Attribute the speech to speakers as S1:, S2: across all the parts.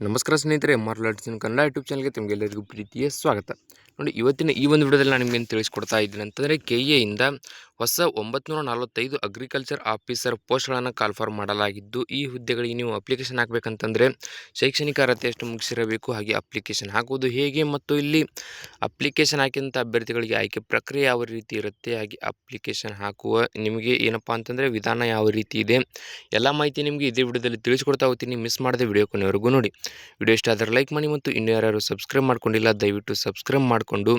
S1: ನಮಸ್ಕಾರ ಸ್ನೇಹಿತರೆ, ಮಾರ್ಲಾಡ್ಸಿನ ಕನ್ನಡ ಯೂಟ್ಯೂಬ್ ಚಾನಲ್ಗೆ ತಮಗೆಲ್ಲರಿಗೂ ಪ್ರೀತಿಯ ಸ್ವಾಗತ. ನೋಡಿ, ಇವತ್ತಿನ ಈ ಒಂದು ವಿಡಿಯೋದಲ್ಲಿ ನಾನು ನಿಮಗೆ ತಿಳಿಸ್ಕೊಡ್ತಾ ಇದ್ದೀನಿ ಅಂತಂದರೆ ಕೆಎಯಿಂದ ಹೊಸ 945 ಅಗ್ರಿಕಲ್ಚರ್ ಆಫೀಸರ್ ಪೋಸ್ಟ್ಗಳನ್ನು ಕಾಲ್ಫಾರ್ಮ್ ಮಾಡಲಾಗಿದ್ದು, ಈ ಹುದ್ದೆಗಳಿಗೆ ನೀವು ಅಪ್ಲಿಕೇಶನ್ ಹಾಕಬೇಕಂತಂದರೆ ಶೈಕ್ಷಣಿಕ ಅರ್ಹತೆ ಎಷ್ಟು ಮುಗಿಸಿರಬೇಕು, ಹಾಗೆ ಅಪ್ಲಿಕೇಶನ್ ಹಾಕುವುದು ಹೇಗೆ ಮತ್ತು ಇಲ್ಲಿ ಅಪ್ಲಿಕೇಶನ್ ಹಾಕಿದಂಥ ಅಭ್ಯರ್ಥಿಗಳಿಗೆ ಆಯ್ಕೆ ಪ್ರಕ್ರಿಯೆ ಯಾವ ರೀತಿ ಇರುತ್ತೆ, ಹಾಗೆ ಅಪ್ಲಿಕೇಶನ್ ಹಾಕುವ ನಿಮಗೆ ಏನಪ್ಪ ಅಂತಂದರೆ ವಿಧಾನ ಯಾವ ರೀತಿ ಇದೆ, ಎಲ್ಲ ಮಾಹಿತಿ ನಿಮಗೆ ಇದೇ ವಿಡಿಯೋದಲ್ಲಿ ತಿಳಿಸ್ಕೊಡ್ತಾ ಹೋಗ್ತೀನಿ. ಮಿಸ್ ಮಾಡದೆ ವಿಡಿಯೋ ಕೊನೆವರೆಗೂ ನೋಡಿ. ವಿಡಿಯೋ ಇಷ್ಟ ಆದರೆ ಲೈಕ್ ಮಾಡಿ ಮತ್ತು ಇನ್ನೂ ಯಾರು ಸಬ್ಸ್ಕ್ರೈಬ್ ಮಾಡ್ಕೊಂಡಿಲ್ಲ ದಯವಿಟ್ಟು ಸಬ್ಸ್ಕ್ರೈಬ್ ಮಾಡಿಕೊಂಡು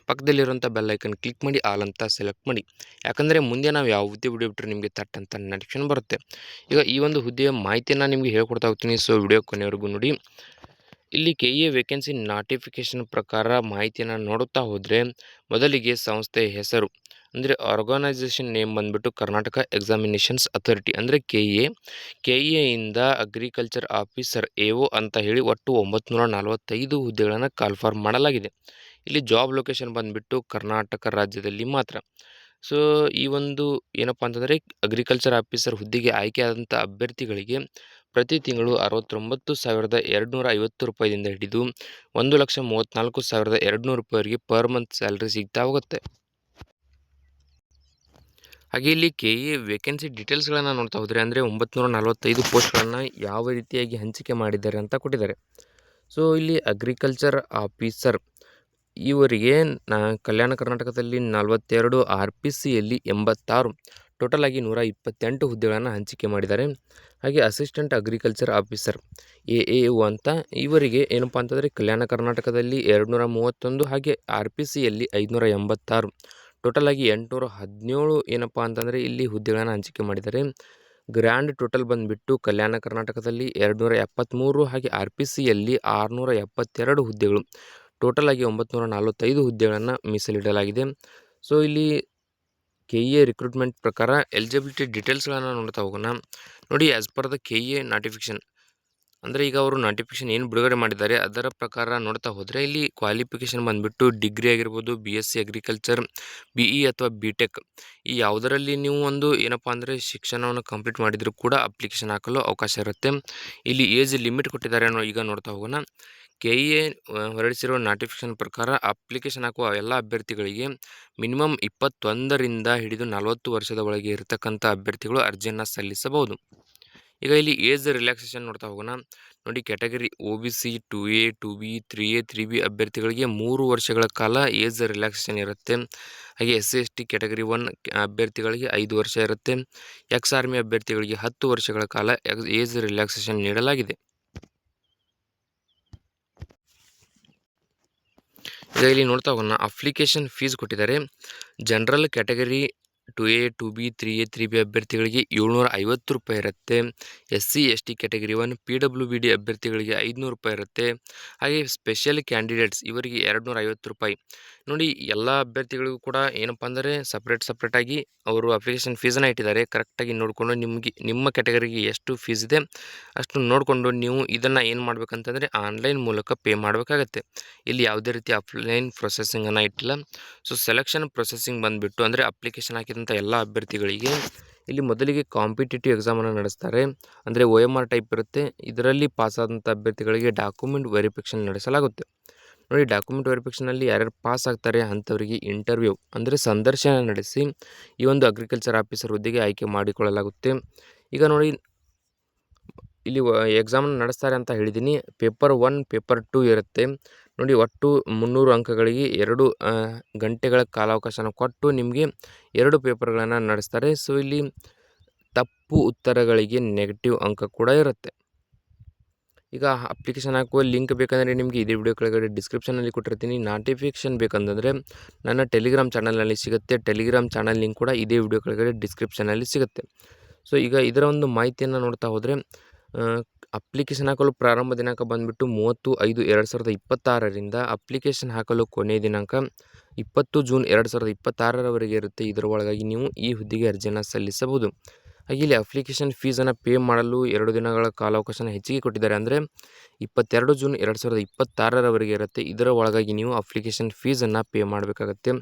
S1: ಪಕ್ಕದಲ್ಲಿರುವಂಥ ಬೆಲ್ ಐಕನ್ ಕ್ಲಿಕ್ ಮಾಡಿ ಆಲ್ ಅಂತ ಸೆಲೆಕ್ಟ್ ಮಾಡಿ. ಯಾಕಂದರೆ ಮುಂದೆ ನಾವು ಯಾವುದೇ ವಿಡಿಯೋ ಬಿಟ್ಟರೆ ನಿಮಗೆ ತಟ್ಟಂತ ನೋಟಿಫಿಕೇಶನ್ ಬರುತ್ತೆ. ಈಗ ಈ ಒಂದು ಹುದ್ದೆಯ ಮಾಹಿತಿಯನ್ನು ನಿಮಗೆ ಹೇಳ್ಕೊಡ್ತಾ ಹೋಗ್ತೀನಿ, ಸೊ ವಿಡಿಯೋ ಕೊನೆವರೆಗೂ ನೋಡಿ. ಇಲ್ಲಿ ಕೆಎ ವೇಕೆನ್ಸಿ ನೋಟಿಫಿಕೇಶನ್ ಪ್ರಕಾರ ಮಾಹಿತಿಯನ್ನು ನೋಡುತ್ತಾ ಹೋದರೆ ಮೊದಲಿಗೆ ಸಂಸ್ಥೆಯ ಹೆಸರು ಅಂದರೆ ಆರ್ಗನೈಸೇಷನ್ ನೇಮ್ ಬಂದುಬಿಟ್ಟು ಕರ್ನಾಟಕ ಎಕ್ಸಾಮಿನೇಷನ್ಸ್ ಅಥಾರಿಟಿ ಅಂದರೆ ಕೆಎಯಿಂದ ಅಗ್ರಿಕಲ್ಚರ್ ಆಫೀಸರ್ ಎಒ ಅಂತ ಹೇಳಿ ಒಟ್ಟು 945 ಹುದ್ದೆಗಳನ್ನು ಕಾಲ್ಫಾರ್ಮ್ ಮಾಡಲಾಗಿದೆ. ಇಲ್ಲಿ ಜಾಬ್ ಲೊಕೇಶನ್ ಬಂದುಬಿಟ್ಟು ಕರ್ನಾಟಕ ರಾಜ್ಯದಲ್ಲಿ ಮಾತ್ರ. ಸೊ ಈ ಒಂದು ಏನಪ್ಪ ಅಂತಂದರೆ ಅಗ್ರಿಕಲ್ಚರ್ ಆಫೀಸರ್ ಹುದ್ದೆಗೆ ಆಯ್ಕೆಯಾದಂಥ ಅಭ್ಯರ್ಥಿಗಳಿಗೆ ಪ್ರತಿ ತಿಂಗಳು 69,250 ರೂಪಾಯಿದಿಂದ ಹಿಡಿದು 1,34,200 ರೂಪಾಯಿವರೆಗೆ ಪರ್ ಮಂತ್ ಸ್ಯಾಲ್ರಿ ಸಿಗ್ತಾ ಹೋಗುತ್ತೆ. ಹಾಗೆ ಇಲ್ಲಿ ಕೆಎ ವೇಕೆನ್ಸಿ ಡೀಟೇಲ್ಸ್ಗಳನ್ನು ನೋಡ್ತಾ ಹೋದರೆ ಅಂದರೆ 945 ಪೋಸ್ಟ್ಗಳನ್ನು ಯಾವ ರೀತಿಯಾಗಿ ಹಂಚಿಕೆ ಮಾಡಿದ್ದಾರೆ ಅಂತ ಕೊಟ್ಟಿದ್ದಾರೆ. ಸೊ ಇಲ್ಲಿ ಅಗ್ರಿಕಲ್ಚರ್ ಆಫೀಸರ್ ಇವರಿಗೆ ಕಲ್ಯಾಣ ಕರ್ನಾಟಕದಲ್ಲಿ 42, RPCಯಲ್ಲಿ 86, ಟೋಟಲ್ ಆಗಿ 128 ಹುದ್ದೆಗಳನ್ನು ಹಂಚಿಕೆ ಮಾಡಿದ್ದಾರೆ. ಹಾಗೆ ಅಸಿಸ್ಟೆಂಟ್ ಅಗ್ರಿಕಲ್ಚರ್ ಆಫೀಸರ್ AAO ಅಂತ ಇವರಿಗೆ ಏನಪ್ಪ ಅಂತಂದರೆ ಕಲ್ಯಾಣ ಕರ್ನಾಟಕದಲ್ಲಿ 231 ಹಾಗೆ RPCಯಲ್ಲಿ 586, ಟೋಟಲ್ ಆಗಿ 817 ಏನಪ್ಪ ಅಂತಂದರೆ ಇಲ್ಲಿ ಹುದ್ದೆಗಳನ್ನು ಹಂಚಿಕೆ ಮಾಡಿದ್ದಾರೆ. ಗ್ರ್ಯಾಂಡ್ ಟೋಟಲ್ ಬಂದುಬಿಟ್ಟು ಕಲ್ಯಾಣ ಕರ್ನಾಟಕದಲ್ಲಿ 273 ಹಾಗೆ RPCಯಲ್ಲಿ 672 ಹುದ್ದೆಗಳು, ಟೋಟಲ್ ಆಗಿ 945 ಹುದ್ದೆಗಳನ್ನು ಮೀಸಲಿಡಲಾಗಿದೆ. ಸೊ ಇಲ್ಲಿ ಕೆಎ ರಿಕ್ರೂಟ್ಮೆಂಟ್ ಪ್ರಕಾರ ಎಲಿಜಿಬಿಲಿಟಿ ಡೀಟೇಲ್ಸ್ಗಳನ್ನು ನೋಡ್ತಾ ಹೋಗೋಣ. ನೋಡಿ, as per the KA notification ಅಂದರೆ ಈಗ ಅವರು ನೋಟಿಫಿಕೇಶನ್ ಏನು ಬಿಡುಗಡೆ ಮಾಡಿದ್ದಾರೆ ಅದರ ಪ್ರಕಾರ ನೋಡ್ತಾ ಹೋದರೆ ಇಲ್ಲಿ ಕ್ವಾಲಿಫಿಕೇಷನ್ ಬಂದುಬಿಟ್ಟು ಡಿಗ್ರಿ ಆಗಿರ್ಬೋದು, BSc ಅಗ್ರಿಕಲ್ಚರ್, BE ಅಥವಾ BTech ಈ ಯಾವುದರಲ್ಲಿ ನೀವು ಒಂದು ಏನಪ್ಪ ಅಂದರೆ ಶಿಕ್ಷಣವನ್ನು ಕಂಪ್ಲೀಟ್ ಮಾಡಿದರೂ ಕೂಡ ಅಪ್ಲಿಕೇಶನ್ ಹಾಕಲು ಅವಕಾಶ ಇರುತ್ತೆ. ಇಲ್ಲಿ ಏಜ್ ಲಿಮಿಟ್ ಕೊಟ್ಟಿದ್ದಾರೆ ಈಗ ನೋಡ್ತಾ ಹೋಗೋಣ. ಕೆಎ ಹೊರಡಿಸಿರೋ ನೋಟಿಫಿಕೇಶನ್ ಪ್ರಕಾರ ಅಪ್ಲಿಕೇಶನ್ ಹಾಕುವ ಎಲ್ಲ ಅಭ್ಯರ್ಥಿಗಳಿಗೆ ಮಿನಿಮಮ್ 21ರಿಂದ ಹಿಡಿದು 40 ವರ್ಷದ ಒಳಗೆ ಇರತಕ್ಕಂಥ ಅಭ್ಯರ್ಥಿಗಳು ಅರ್ಜಿಯನ್ನು ಸಲ್ಲಿಸಬಹುದು. ಈಗ ಇಲ್ಲಿ ಏಜ್ ರಿಲ್ಯಾಕ್ಸೇಷನ್ ನೋಡ್ತಾ ಹೋಗೋಣ. ನೋಡಿ, category OBC 2A 2B 3A 3B ಅಭ್ಯರ್ಥಿಗಳಿಗೆ 3 ವರ್ಷಗಳ ಕಾಲ ಏಜ್ ರಿಲ್ಯಾಕ್ಸೇಷನ್ ಇರುತ್ತೆ. ಹಾಗೆ SC/ST ಕ್ಯಾಟಗರಿ 1 ಅಭ್ಯರ್ಥಿಗಳಿಗೆ 5 ವರ್ಷ ಇರುತ್ತೆ. ಎಕ್ಸ್ ಆರ್ಮಿ ಅಭ್ಯರ್ಥಿಗಳಿಗೆ 10 ವರ್ಷಗಳ ಕಾಲ ಏಜ್ ರಿಲ್ಯಾಕ್ಸೇಷನ್ ನೀಡಲಾಗಿದೆ. ಈಗ ಇಲ್ಲಿ ನೋಡ್ತಾ ಹೋಗೋಣ, ಅಪ್ಲಿಕೇಶನ್ ಫೀಸ್ ಕೊಟ್ಟಿದ್ದಾರೆ. General category 2A 2B 3A 3B ಅಭ್ಯರ್ಥಿಗಳಿಗೆ 750 ರೂಪಾಯಿ ಇರುತ್ತೆ. SC/ST ಕ್ಯಾಟಗರಿ 1 PWBD ಅಭ್ಯರ್ಥಿಗಳಿಗೆ 500 ರೂಪಾಯಿ ಇರುತ್ತೆ. ಹಾಗೆ ಸ್ಪೆಷಲ್ ಕ್ಯಾಂಡಿಡೇಟ್ಸ್ ಇವರಿಗೆ 250 ರೂಪಾಯಿ. ನೋಡಿ, ಎಲ್ಲ ಅಭ್ಯರ್ಥಿಗಳಿಗೂ ಕೂಡ ಏನಪ್ಪ ಅಂದರೆ ಸಪ್ರೇಟಾಗಿ ಅವರು ಅಪ್ಲಿಕೇಶನ್ ಫೀಸನ್ನು ಇಟ್ಟಿದ್ದಾರೆ. ಕರೆಕ್ಟಾಗಿ ನೋಡಿಕೊಂಡು ನಿಮ್ಮ ಕ್ಯಾಟಗರಿಗೆ ಎಷ್ಟು ಫೀಸ್ ಇದೆ ಅಷ್ಟು ನೋಡಿಕೊಂಡು ನೀವು ಇದನ್ನು ಏನು ಮಾಡಬೇಕಂತಂದರೆ ಆನ್ಲೈನ್ ಮೂಲಕ ಪೇ ಮಾಡಬೇಕಾಗತ್ತೆ. ಇಲ್ಲಿ ಯಾವುದೇ ರೀತಿ ಆಫ್ಲೈನ್ ಪ್ರೊಸೆಸಿಂಗನ್ನು ಇಟ್ಟಿಲ್ಲ. ಸೊ ಸೆಲೆಕ್ಷನ್ ಪ್ರೊಸೆಸಿಂಗ್ ಬಂದುಬಿಟ್ಟು ಅಂದರೆ ಅಪ್ಲಿಕೇಶನ್ ಹಾಕಿದಂಥ ಎಲ್ಲ ಅಭ್ಯರ್ಥಿಗಳಿಗೆ ಇಲ್ಲಿ ಮೊದಲಿಗೆ ಕಾಂಪಿಟೇಟಿವ್ ಎಕ್ಸಾಮನ್ನು ನಡೆಸ್ತಾರೆ. ಅಂದರೆ OMR ಟೈಪ್ ಇರುತ್ತೆ. ಇದರಲ್ಲಿ ಪಾಸಾದಂಥ ಅಭ್ಯರ್ಥಿಗಳಿಗೆ ಡಾಕ್ಯುಮೆಂಟ್ ವೆರಿಫಿಕೇಷನ್ ನಡೆಸಲಾಗುತ್ತೆ. ನೋಡಿ, ಡಾಕ್ಯುಮೆಂಟ್ ವೆರಿಫಿಕೇಷನಲ್ಲಿ ಯಾರ್ಯಾರು ಪಾಸ್ ಆಗ್ತಾರೆ ಅಂಥವರಿಗೆ ಇಂಟರ್ವ್ಯೂ ಅಂದರೆ ಸಂದರ್ಶನ ನಡೆಸಿ ಈ ಒಂದು ಅಗ್ರಿಕಲ್ಚರ್ ಆಫೀಸರ್ ಹುದ್ದೆಗೆ ಆಯ್ಕೆ ಮಾಡಿಕೊಳ್ಳಲಾಗುತ್ತೆ. ಈಗ ನೋಡಿ, ಇಲ್ಲಿ ಎಕ್ಸಾಮನ್ನು ನಡೆಸ್ತಾರೆ ಅಂತ ಹೇಳಿದ್ದೀನಿ. ಪೇಪರ್ 1 ಪೇಪರ್ 2 ಇರುತ್ತೆ. ನೋಡಿ, ಒಟ್ಟು 300 ಅಂಕಗಳಿಗೆ 2 ಗಂಟೆಗಳ ಕಾಲಾವಕಾಶನ ಕೊಟ್ಟು ನಿಮಗೆ 2 ಪೇಪರ್ಗಳನ್ನು ನಡೆಸ್ತಾರೆ. ಸೊ ಇಲ್ಲಿ ತಪ್ಪು ಉತ್ತರಗಳಿಗೆ ನೆಗೆಟಿವ್ ಅಂಕ ಕೂಡ ಇರುತ್ತೆ. ಈಗ ಅಪ್ಲಿಕೇಶನ್ ಹಾಕುವ ಲಿಂಕ್ ಬೇಕಂದರೆ ನಿಮಗೆ ಇದೇ ವಿಡಿಯೋ ಕೆಳಗಡೆ ಡಿಸ್ಕ್ರಿಪ್ಷನಲ್ಲಿ ಕೊಟ್ಟಿರ್ತೀನಿ. ನೋಟಿಫಿಕೇಷನ್ ಬೇಕಂತಂದರೆ ನನ್ನ ಟೆಲಿಗ್ರಾಮ್ ಚಾನಲ್ನಲ್ಲಿ ಸಿಗುತ್ತೆ. ಟೆಲಿಗ್ರಾಮ್ ಚಾನಲ್ ಲಿಂಕ್ ಕೂಡ ಇದೇ ವಿಡಿಯೋ ಕೆಳಗಡೆ ಡಿಸ್ಕ್ರಿಪ್ಷನಲ್ಲಿ ಸಿಗುತ್ತೆ. ಸೊ ಈಗ ಇದರ ಒಂದು ಮಾಹಿತಿಯನ್ನು ನೋಡ್ತಾ ಹೋದರೆ ಅಪ್ಲಿಕೇಶನ್ ಹಾಕಲು ಪ್ರಾರಂಭ ದಿನಾಂಕ ಬಂದುಬಿಟ್ಟು 30/5/2026ರಿಂದ ಅಪ್ಲಿಕೇಶನ್ ಹಾಕಲು ಕೊನೆಯ ದಿನಾಂಕ 20 ಜೂನ್ 2026ರವರೆಗೆ ಇರುತ್ತೆ. ಇದರ ಒಳಗಾಗಿ ನೀವು ಈ ಹುದ್ದೆಗೆ ಅರ್ಜಿಯನ್ನು ಸಲ್ಲಿಸಬಹುದು. ಹಾಗೆ ಇಲ್ಲಿ ಅಪ್ಲಿಕೇಶನ್ ಫೀಸನ್ನು ಪೇ ಮಾಡಲು 2 ದಿನಗಳ ಕಾಲಾವಕಾಶನ ಹೆಚ್ಚಿಗೆ ಕೊಟ್ಟಿದ್ದಾರೆ. ಅಂದರೆ 22 ಜೂನ್ 2026ರವರೆಗೆ ಇರುತ್ತೆ. ಇದರ ಒಳಗಾಗಿ ನೀವು ಅಪ್ಲಿಕೇಶನ್ ಫೀಸನ್ನು ಪೇ ಮಾಡಬೇಕಾಗತ್ತೆ.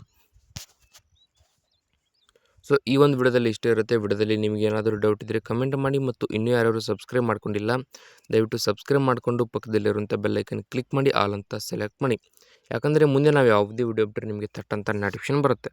S1: ಸೊ ಈ ಒಂದು ವಿಡಿಯೋದಲ್ಲಿ ಇಷ್ಟೇ ಇರುತ್ತೆ. ವಿಡಿಯೋದಲ್ಲಿ ನಿಮಗೆ ಏನಾದರೂ ಡೌಟ್ ಇದ್ದರೆ ಕಮೆಂಟ್ ಮಾಡಿ ಮತ್ತು ಇನ್ನೂ ಯಾರು ಸಬ್ಸ್ಕ್ರೈಬ್ ಮಾಡ್ಕೊಂಡಿಲ್ಲ ದಯವಿಟ್ಟು ಸಬ್ಸ್ಕ್ರೈಬ್ ಮಾಡಿಕೊಂಡು ಪಕ್ಕದಲ್ಲಿರುವಂಥ ಬೆಲ್ಲೈಕನ್ ಕ್ಲಿಕ್ ಮಾಡಿ ಆಲ್ ಅಂತ ಸೆಲೆಕ್ಟ್ ಮಾಡಿ. ಯಾಕಂದರೆ ಮುಂದೆ ನಾವು ಯಾವುದೇ ವಿಡಿಯೋ ಬಿಟ್ಟರೆ ನಿಮಗೆ ತಟ್ಟಂತ ನೋಟಿಫಿಕೇಶನ್ ಬರುತ್ತೆ.